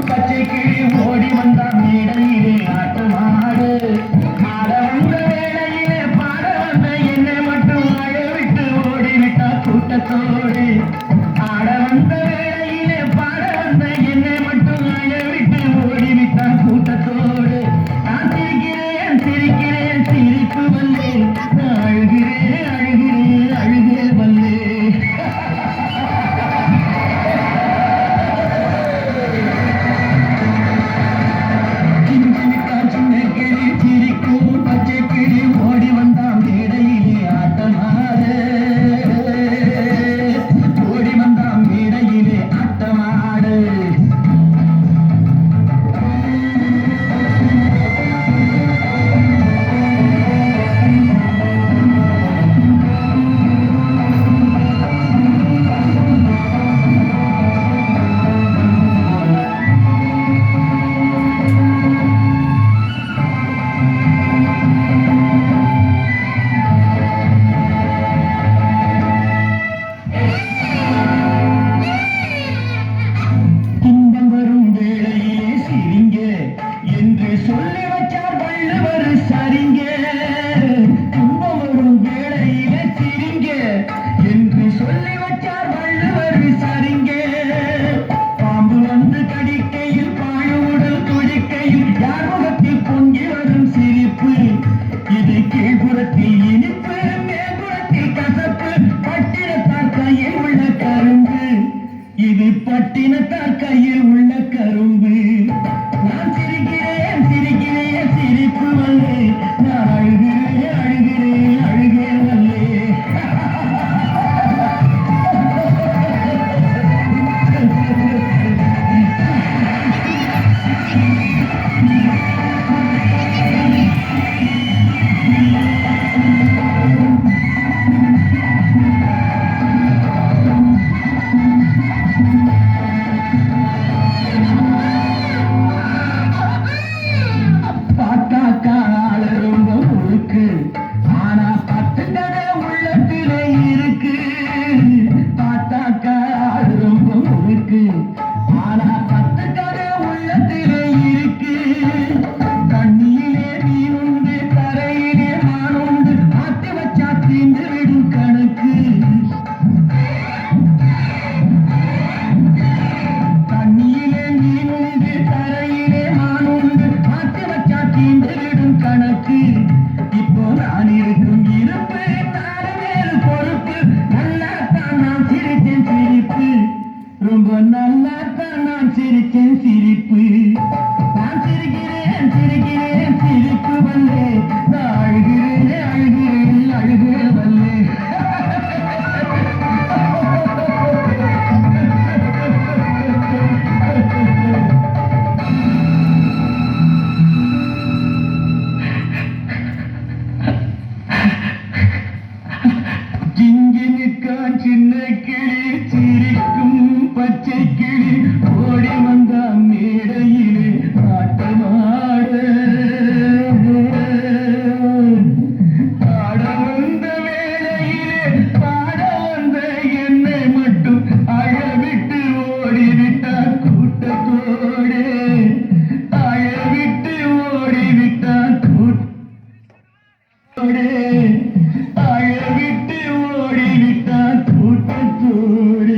பச்சை கிளி ஓடி வந்தா மேடையிலே ஆட்டமாடு ஆட வந்த வேளையிலே பாட வந்த என்னை மட்டும் அழ விட்டு ஓடிவிட்டா கூட்டத்தோடு ஆட வந்த வேளையிலே பாட வந்த என்னை மட்டும் அழ விட்டு ஓடிவிட்டா கூட்டத்தோடு நான் சிரிக்கிறேன் சிரிக்கிறேன் சிரிப்பு வல்லே நான் அழுகிறேன் அழுகிறேன் அழுகே வல்லே சொல்லி வச்சார் வள்ளுவர் சரிங்க துன்பம் வரும் வேளையில சிரிங்க என்று சொல்லி வச்சார் வள்ளுவர் சரிங்க பாம்பு வந்து கடிக்கையில் பாழுவுடல் துடிக்கையில் யார் முகத்தில் பொங்கி வரும் சிரிப்பு இது கீழ்புறத்தில் இனிப்பு மேல்புறத்தில் கசப்பு பட்டினத்தார் கையில் உள்ள கரும்பு இது பட்டினத்தார் கையில் உள்ள கரும்பு நான் சிரிக்கிறேன் சிரிக்கிறேன் சிரிப்பு வல்லே நான் அழுகிறேன் அழுகிறேன் அழுகே வல்லே ஆனா பத்து கதை உள்ளத்திலே இருக்கு தண்ணியிலே மீனுண்டு தரையிலே மானுண்டு ஆத்தி வச்சா தீந்து விடும் கணக்கு தண்ணியிலே மீனுண்டு தரையிலே மானுண்டு ஆத்தி வச்சா தீந்து விடும் கணக்கு இப்போ நான் இருக்கும் இருப்பு நாலு பேரு பொறுப்பு நல்லா தான் நான் சிரித்தேன் சிரிப்பு ரொம்ப நல்லா தான் நான் சிரிச்சேன் சிரிப்பு நான் சிரிக்கிறேன் சிரிக்கிறேன் சிரிப்பு வல்லே நான் அழுகிறேன் அழுகிறேன் அழுகே வல்லே ஜிஞ்சினுக்கான் சின்ன கிளி சிரிக்கும் பச்சை கிளி ஓடி வந்த மேடையிலே ஆட்டமாட ஆட வந்த வேளையிலே பாட வந்த என்னை மட்டும் அழவிட்டு ஓடிவிட்டார் கூட்டத்தோடு அழவிட்டு ஓடிவிட்டார் கூட்டத்தோடு அழவிட்டு ஓடிவிட்டார் கூட்டத்தோடு